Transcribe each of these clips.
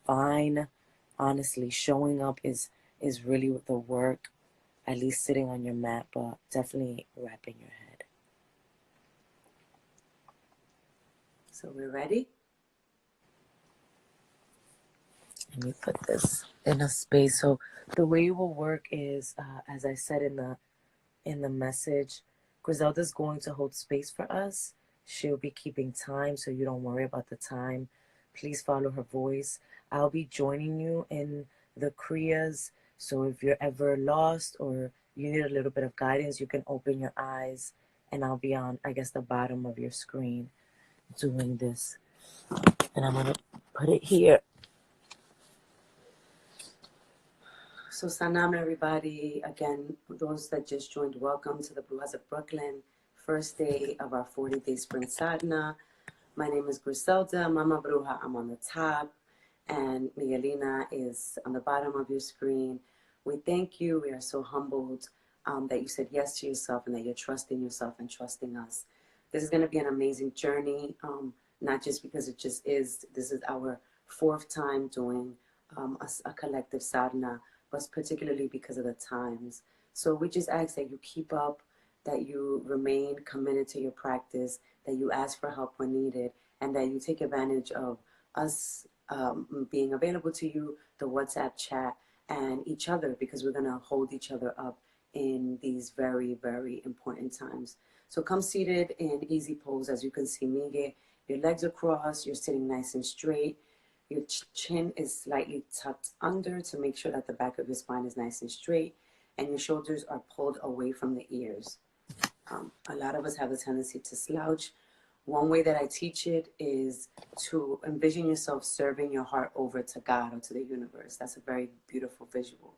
fine. Honestly, showing up is really the work, at least sitting on your mat, but definitely wrapping your head. So we're ready? Let me put this in a space. So the way it will work is, as I said in the message, Griselda's going to hold space for us. She'll be keeping time, so you don't worry about the time. Please follow her voice. I'll be joining you in the Kriyas. So if you're ever lost or you need a little bit of guidance, you can open your eyes and I'll be on, I guess, the bottom of your screen doing this. And I'm going to put it here. So Sanam, everybody. Again, those that just joined, welcome to the Brujas of Brooklyn, first day of our 40-day spring sadhana. My name is Griselda, Mama Bruja. I'm on the top, and Miguelina is on the bottom of your screen. We thank you. We are so humbled that you said yes to yourself and that you're trusting yourself and trusting us. This is going to be an amazing journey, not just because it just is. This is our fourth time doing a collective sadhana, but particularly because of the times. So we just ask that you keep up, that you remain committed to your practice, that you ask for help when needed, and that you take advantage of us being available to you, the WhatsApp chat, and each other, because we're going to hold each other up in these very, very important times. So come seated in easy pose. As you can see, Miguel, your legs are crossed, you're sitting nice and straight. Your chin is slightly tucked under to make sure that the back of your spine is nice and straight, and your shoulders are pulled away from the ears. A lot of us have a tendency to slouch. One way that I teach it is to envision yourself serving your heart over to God or to the universe. That's a very beautiful visual.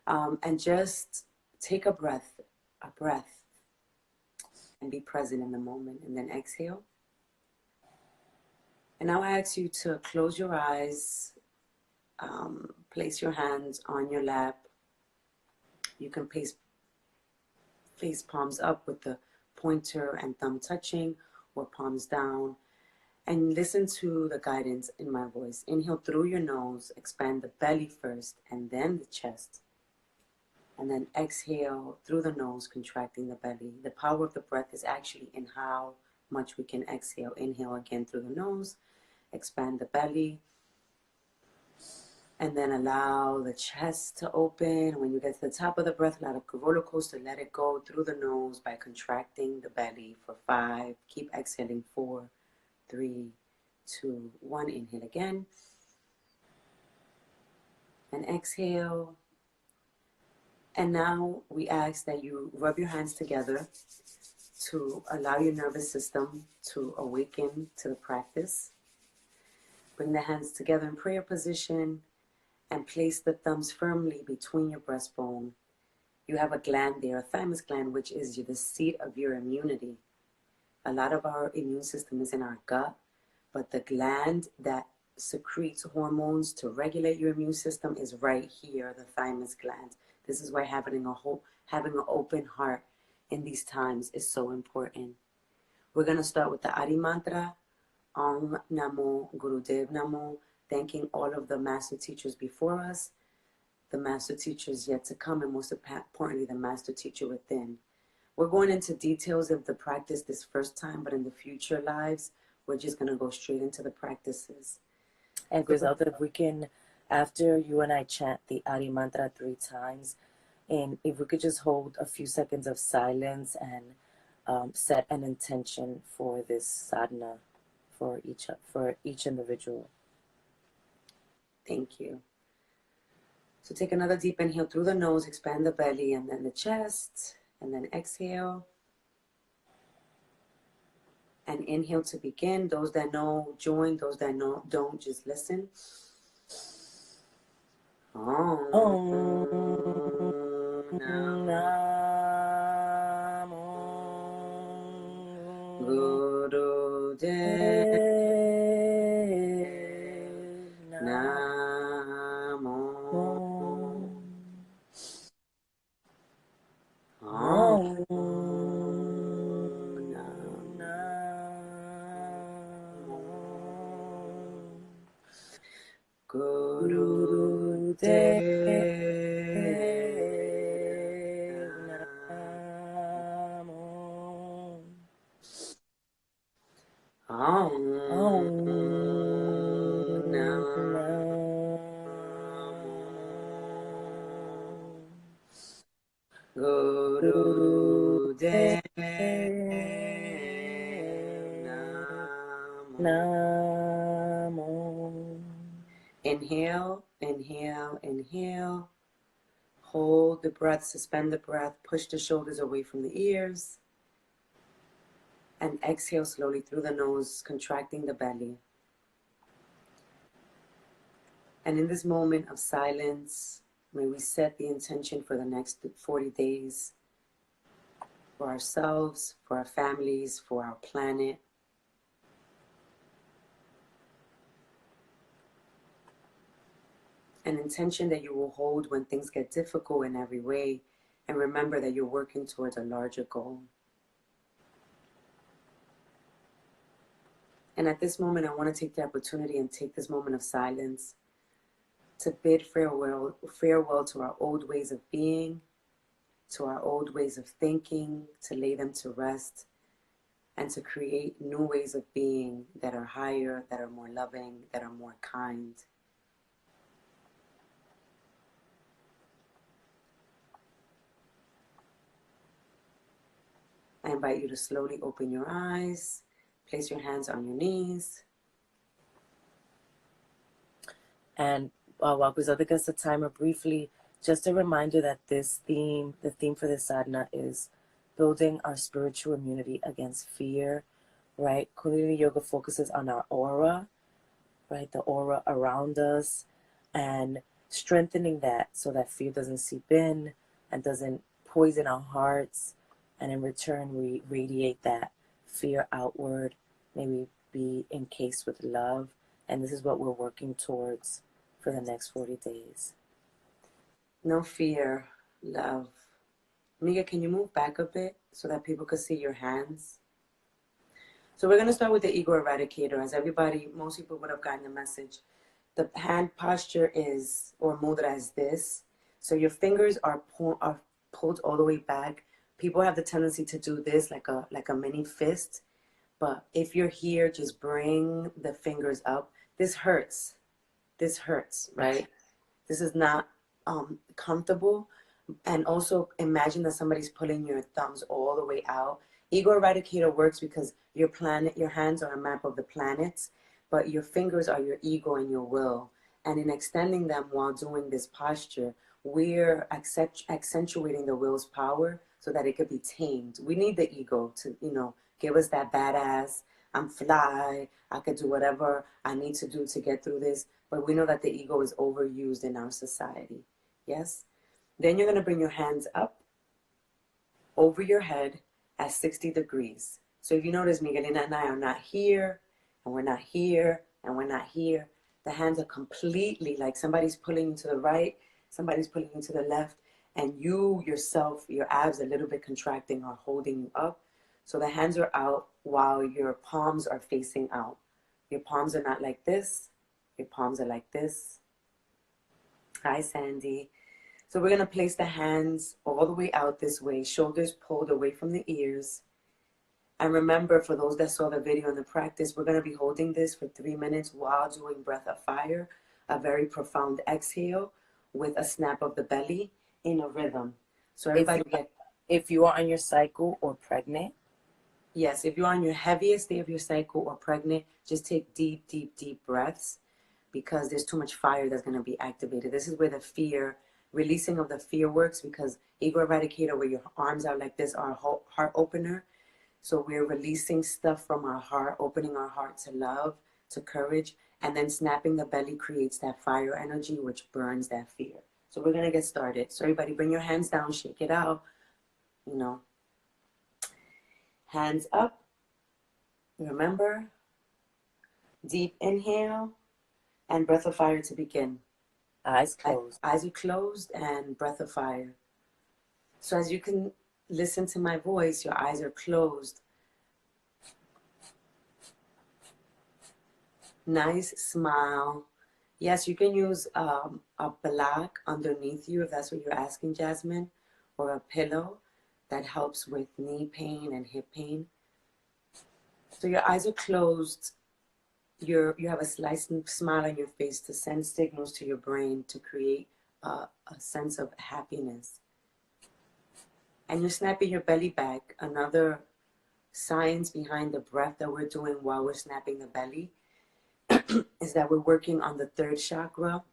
And just take a breath, and be present in the moment, and then exhale. And now I ask you to close your eyes, place your hands on your lap. You can place palms up with the pointer and thumb touching, or palms down. And listen to the guidance in my voice. Inhale through your nose, expand the belly first, and then the chest. And then exhale through the nose, contracting the belly. The power of the breath is actually in how much we can exhale. Inhale again through the nose, expand the belly, and then allow the chest to open. When you get to the top of the breath, like a roller coaster, let it go through the nose by contracting the belly for 5. Keep exhaling. 4, 3, 2, 1. Inhale again. And exhale. And now we ask that you rub your hands together to allow your nervous system to awaken to the practice. Bring the hands together in prayer position and place the thumbs firmly between your breastbone. You have a gland there, a thymus gland, which is the seat of your immunity. A lot of our immune system is in our gut, but the gland that secretes hormones to regulate your immune system is right here, the thymus gland. This is why having an open heart in these times is so important. We're going to start with the Adi mantra, Om Namo Gurudev Namo, thanking all of the master teachers before us, the master teachers yet to come, and most importantly, the master teacher within. We're going into details of the practice this first time, but in the future lives, we're just going to go straight into the practices. And Griselda, if we can, after you and I chant the Adi mantra 3 times, and if we could just hold a few seconds of silence and set an intention for this sadhana for each individual. Thank you. So take another deep inhale through the nose, expand the belly and then the chest, and then exhale. And inhale to begin. Those that know, join. Those that know, don't, just listen. Om Namo Gurudev Namo Om Namo Gurudev Namo. Om Gurudev Namo. Inhale, inhale, inhale. Hold the breath, suspend the breath, push the shoulders away from the ears. And exhale slowly through the nose, contracting the belly. And in this moment of silence, may we set the intention for the next 40 days for ourselves, for our families, for our planet. An intention that you will hold when things get difficult in every way, and remember that you're working towards a larger goal. And at this moment, I want to take the opportunity and take this moment of silence to bid farewell to our old ways of being, to our old ways of thinking, to lay them to rest, and to create new ways of being that are higher, that are more loving, that are more kind. I invite you to slowly open your eyes, place your hands on your knees. And while Griselda gets the timer briefly, just a reminder that the theme for this sadhana is building our spiritual immunity against fear, right? Kundalini Yoga focuses on our aura, right? The aura around us, and strengthening that so that fear doesn't seep in and doesn't poison our hearts. And in return, we radiate that fear outward. May we be encased with love. And this is what we're working towards for the next 40 days. No fear, love. Mika, can you move back a bit so that people can see your hands? So we're going to start with the ego eradicator. As most people would have gotten the message. The hand posture is, or mudra is this. So your fingers are pulled all the way back. People have the tendency to do this like a mini fist. But if you're here, just bring the fingers up. This hurts. This hurts, right? This is not comfortable. And also imagine that somebody's pulling your thumbs all the way out. Ego eradicator works because your hands are a map of the planets, but your fingers are your ego and your will. And in extending them while doing this posture, we're accentuating the will's power so that it could be tamed. We need the ego to, give us that badass, I'm fly, I could do whatever I need to do to get through this. But we know that the ego is overused in our society. Yes? Then you're going to bring your hands up over your head at 60 degrees. So if you notice, Miguelina and I are not here, and we're not here, and we're not here. The hands are completely like somebody's pulling you to the right, somebody's pulling you to the left, and you yourself, your abs a little bit contracting are holding you up. So the hands are out while your palms are facing out. Your palms are not like this. Your palms are like this. Hi, Sandy. So we're going to place the hands all the way out this way, shoulders pulled away from the ears. And remember, for those that saw the video and the practice, we're going to be holding this for 3 minutes while doing breath of fire, a very profound exhale with a snap of the belly in a rhythm. So everybody if you are on your cycle or pregnant. Yes, if you're on your heaviest day of your cycle or pregnant, just take deep, deep, deep breaths because there's too much fire that's going to be activated. This is where the releasing of the fear works, because ego eradicator, where your arms are like this, are a heart opener. So we're releasing stuff from our heart, opening our heart to love, to courage, and then snapping the belly creates that fire energy, which burns that fear. So we're going to get started. So everybody bring your hands down, shake it out, Hands up. Remember, deep inhale and breath of fire to begin. Eyes closed. Eyes are closed and breath of fire. So as you can listen to my voice, your eyes are closed. Nice smile. Yes, you can use a block underneath you if that's what you're asking, Jasmine, or a pillow that helps with knee pain and hip pain. So your eyes are closed. You have a slight smile on your face to send signals to your brain to create a sense of happiness. And you're snapping your belly back. Another science behind the breath that we're doing while we're snapping the belly is that we're working on the third chakra,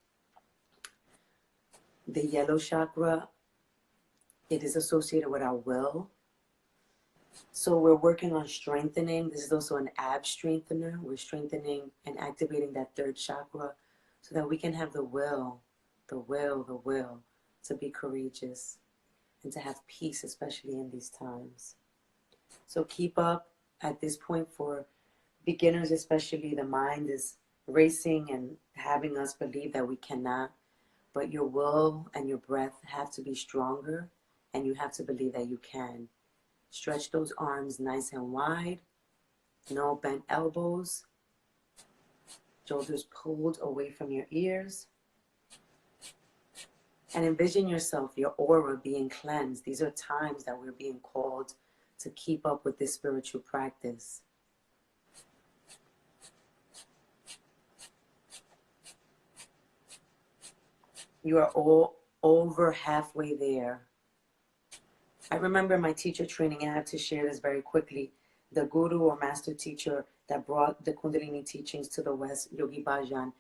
the yellow chakra. It is associated with our will. So we're working on strengthening. This is also an ab strengthener. We're strengthening and activating that third chakra so that we can have the will to be courageous and to have peace, especially in these times. So keep up. At this point, for beginners especially, the mind is racing and having us believe that we cannot, but your will and your breath have to be stronger, and you have to believe that you can. Stretch those arms nice and wide, no bent elbows, shoulders pulled away from your ears. And envision yourself, your aura being cleansed. These are times that we're being called to keep up with this spiritual practice. You are all over halfway there. I remember my teacher training, and I have to share this very quickly. The guru or master teacher that brought the Kundalini teachings to the West, Yogi Bhajan,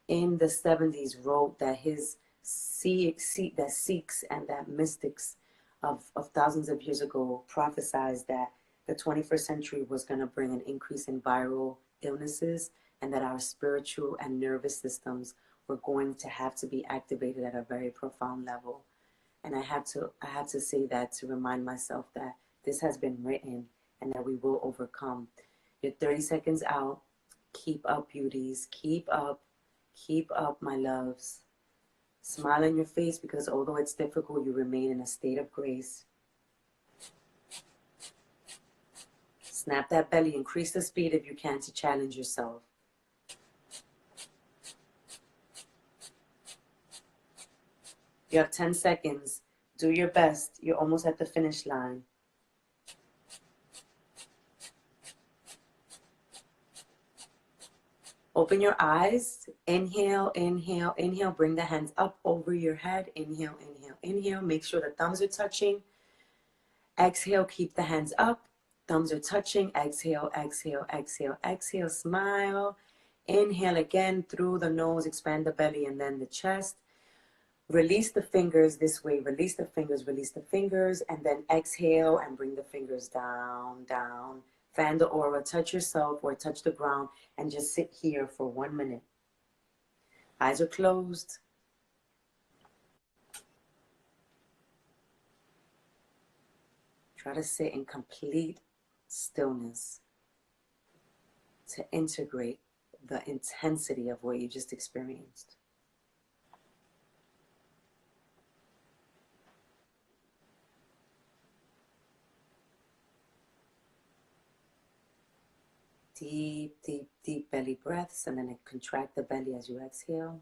in the 70s wrote that that Sikhs and that mystics of thousands of years ago prophesied that the 21st century was going to bring an increase in viral illnesses, and that our spiritual and nervous systems were going to have to be activated at a very profound level. And I have to say that to remind myself that this has been written and that we will overcome. You're 30 seconds out. Keep up, beauties. Keep up, my loves. Smile on your face, because although it's difficult, you remain in a state of grace. Snap that belly. Increase the speed if you can to challenge yourself. You have 10 seconds. Do your best. You're almost at the finish line. Open your eyes. Inhale, inhale, inhale. Bring the hands up over your head. Inhale, inhale, inhale. Make sure the thumbs are touching. Exhale, keep the hands up. Thumbs are touching. Exhale, exhale, exhale, exhale. Smile. Inhale again through the nose. Expand the belly and then the chest. Release the fingers this way. Release the fingers, and then exhale and bring the fingers down, down. Fan the aura, touch yourself or touch the ground, and just sit here for 1 minute. Eyes are closed. Try to sit in complete stillness to integrate the intensity of what you just experienced. Deep, deep, deep belly breaths, and then contract the belly as you exhale.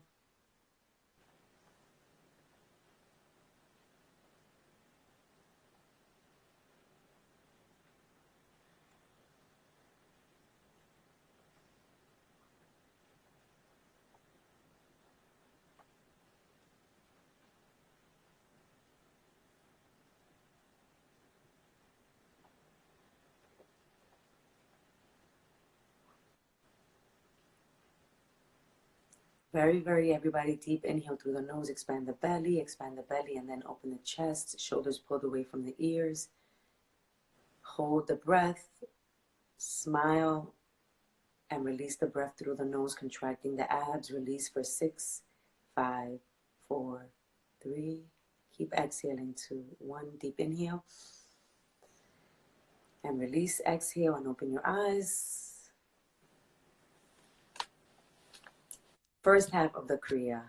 Very, very, everybody, deep inhale through the nose, expand the belly, and then open the chest, shoulders pulled away from the ears. Hold the breath, smile, and release the breath through the nose, contracting the abs. Release for 6, 5, 4, 3. Keep exhaling to 1. Deep inhale. And release, exhale, and open your eyes. First half of the Kriya.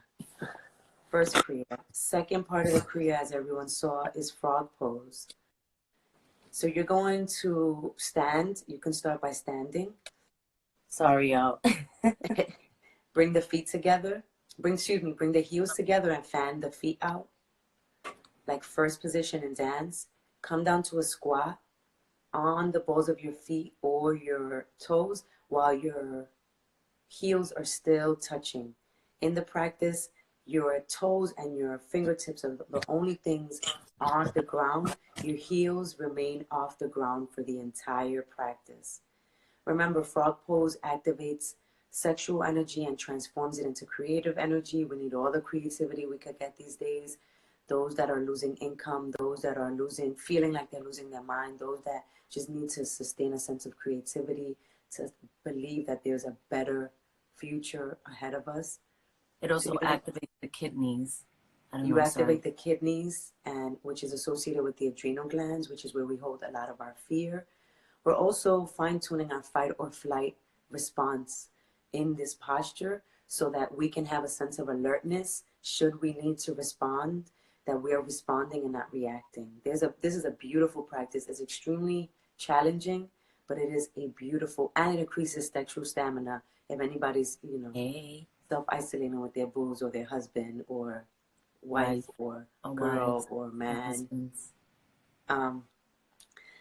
First Kriya. Second part of the Kriya, as everyone saw, is frog pose. So you're going to stand. You can start by standing. Sorry, y'all. Bring the feet together. bring the heels together and fan the feet out, like first position in dance. Come down to a squat on the balls of your feet or your toes while your heels are still touching. In the practice, your toes and your fingertips are the only things on the ground. Your heels remain off the ground for the entire practice. Remember, frog pose activates sexual energy and transforms it into creative energy. We need all the creativity we could get these days. Those that are losing income, those that are feeling like they're losing their mind, those that just need to sustain a sense of creativity, to believe that there's a better future ahead of us. It also activates the kidneys. You activate the kidneys, and which is associated with the adrenal glands, which is where we hold a lot of our fear. We're also fine-tuning our fight or flight response in this posture so that we can have a sense of alertness should we need to respond, that we are responding and not reacting. This is a beautiful practice. It's extremely challenging, but it is a beautiful, and it increases sexual stamina if anybody's, self-isolating with their booze or their husband or wife or girl or man.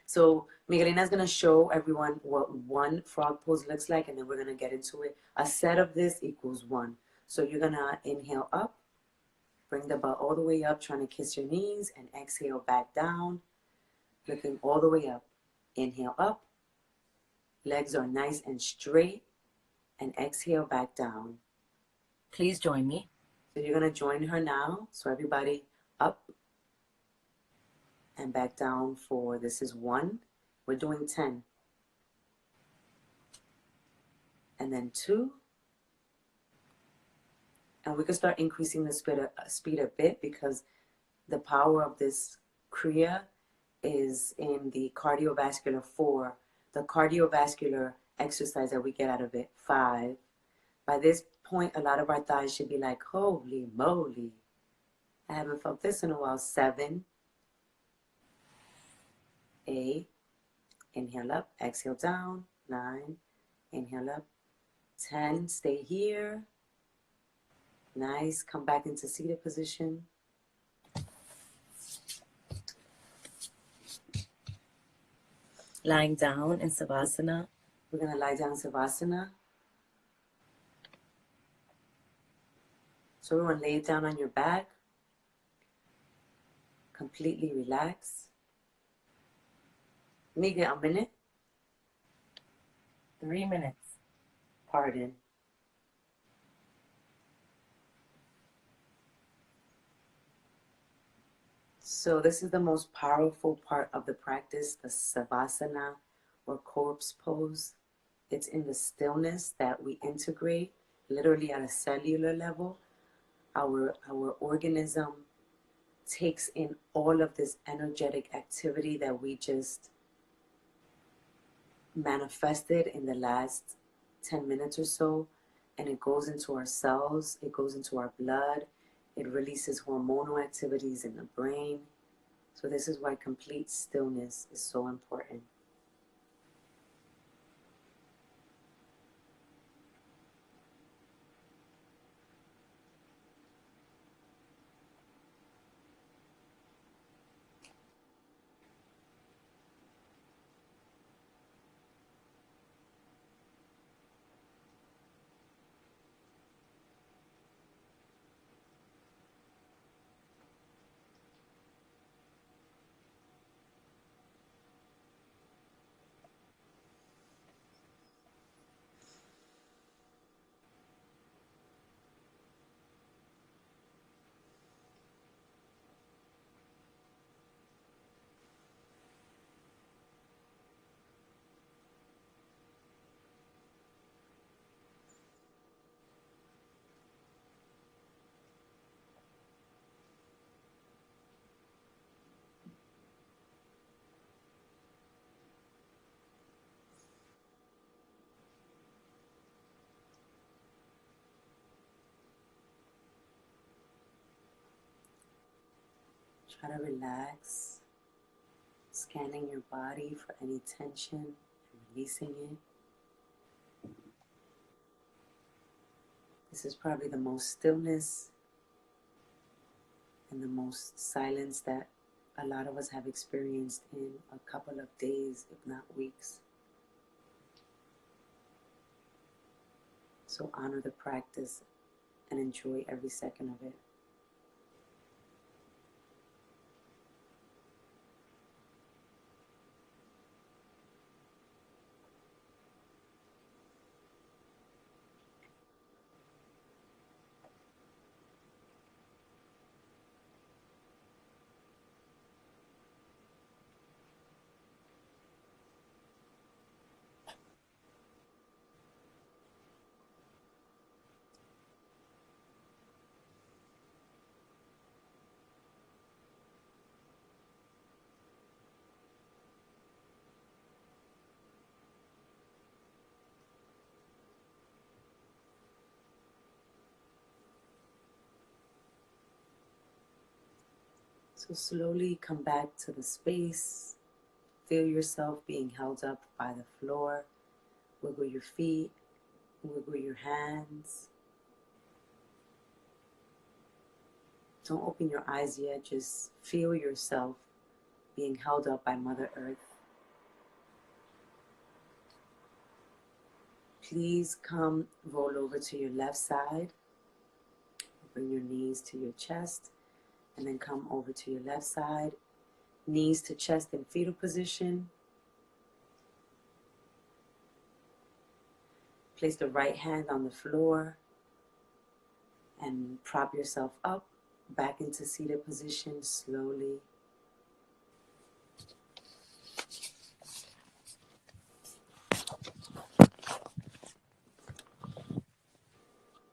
So Miguelina is going to show everyone what one frog pose looks like, and then we're going to get into it. A set of this equals one. So you're going to inhale up, bring the butt all the way up, trying to kiss your knees, and exhale back down, looking all the way up. Inhale up, legs are nice and straight, and exhale back down. Please join me. So you're going to join her now. So everybody up and back down for, this is 1. We're doing 10. And then 2. And we can start increasing the speed a bit, because the power of this Kriya is in the cardiovascular 4, the cardiovascular exercise that we get out of it 5. By this point, a lot of our thighs should be like, holy moly, I haven't felt this in a while. 7, 8, inhale up, exhale down. 9, inhale up. 10, stay here. Nice, come back into seated position. Lying down in Savasana. We're going to lie down Savasana. So everyone lay down on your back. Completely relax. Miguel, a minute? 3 minutes. Pardon. So this is the most powerful part of the practice, the Savasana or corpse pose. It's in the stillness that we integrate, literally at a cellular level. Our organism takes in all of this energetic activity that we just manifested in the last 10 minutes or so, and it goes into our cells, it goes into our blood, it releases hormonal activities in the brain. So this is why complete stillness is so important. Try to relax, scanning your body for any tension and releasing it. This is probably the most stillness and the most silence that a lot of us have experienced in a couple of days, if not weeks. So honor the practice and enjoy every second of it. So slowly come back to the space. Feel yourself being held up by the floor. Wiggle your feet, wiggle your hands. Don't open your eyes yet, just feel yourself being held up by Mother Earth. Please come roll over to your left side. Bring your knees to your chest and then come over to your left side. Knees to chest in fetal position. Place the right hand on the floor and prop yourself up back into seated position slowly.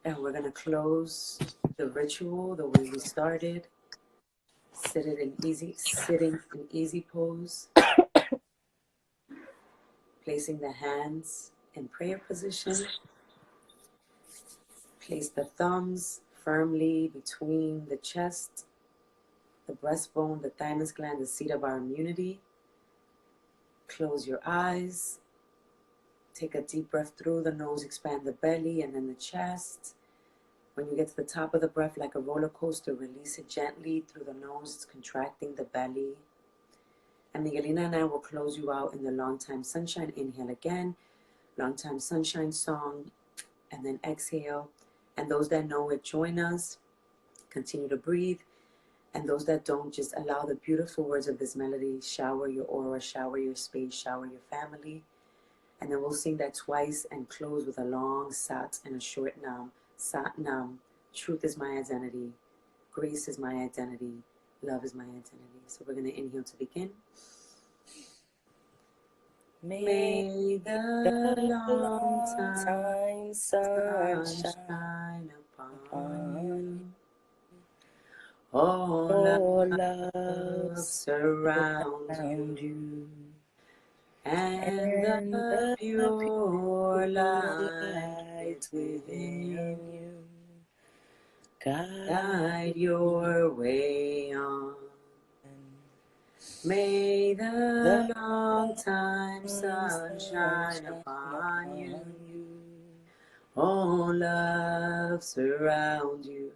And we're going to close the ritual the way we started. Sitting in easy pose. Placing the hands in prayer position. Place the thumbs firmly between the chest, the breastbone, the thymus gland, the seat of our immunity. Close your eyes. Take a deep breath through the nose, expand the belly and then the chest. When you get to the top of the breath, like a roller coaster, release it gently through the nose. It's contracting the belly. And Miguelina and I will close you out in the Long Time Sunshine. Inhale again, Long Time Sunshine song, and then exhale. And those that know it, join us. Continue to breathe. And those that don't, just allow the beautiful words of this melody shower your aura, shower your space, shower your family. And then we'll sing that twice and close with a long sat and a short nam. Sat nam, truth is my identity. Grace is my identity. Love is my identity. So we're going to inhale to begin. May the long time sunshine upon you. All love surround you. And the pure light within you guide your way on. May the long time sunshine upon you. All love surround you.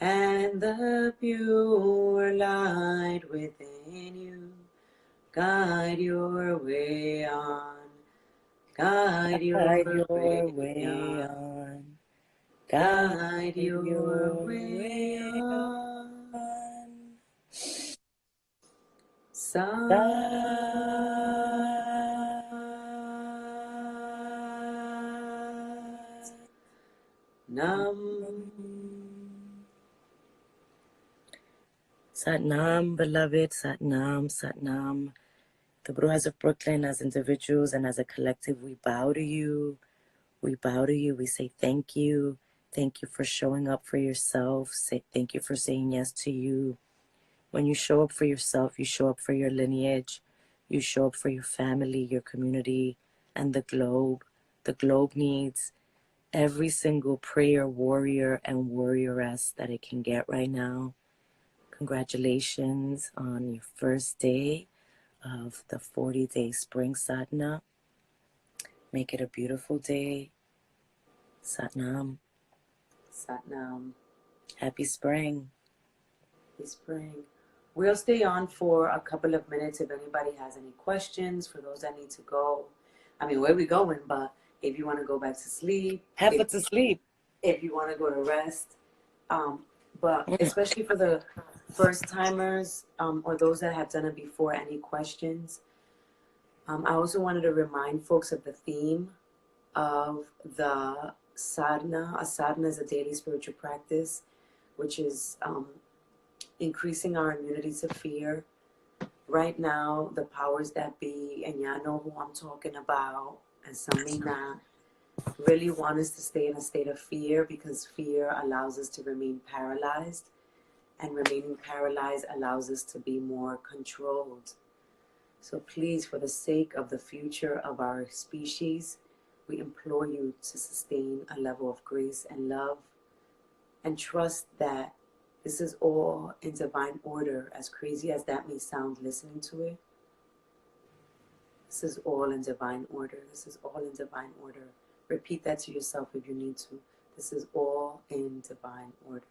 And the pure light within you guide your way on. Guide your way on. Guide your way on. Sat Nam. Sat Nam, beloved, Sat Nam, Sat Nam. The Brujas of Brooklyn, as individuals and as a collective, we bow to you. We bow to you. We say thank you. Thank you for showing up for yourself. Thank you for saying yes to you. When you show up for yourself, you show up for your lineage. You show up for your family, your community, and the globe. The globe needs every single prayer warrior and warrioress that it can get right now. Congratulations on your first day of the 40-day spring sadhana. Make it a beautiful day. Satnam. Satnam. Happy spring. Happy spring. We'll stay on for a couple of minutes if anybody has any questions. For those that need to go, I mean, where we going? But if you want to go back to sleep, Half to sleep. if you want to go to rest, but especially for the first timers or those that have done it before, any questions? I also wanted to remind folks of the theme of the sadhana. A sadhana is a daily spiritual practice, which is increasing our immunity to fear. Right now, the powers that be, and y'all know who I'm talking about, and some may not, really want us to stay in a state of fear because fear allows us to remain paralyzed, and remaining paralyzed allows us to be more controlled. So please, for the sake of the future of our species, we implore you to sustain a level of grace and love and trust that this is all in divine order, as crazy as that may sound listening to it. This is all in divine order. This is all in divine order. Repeat that to yourself if you need to. This is all in divine order.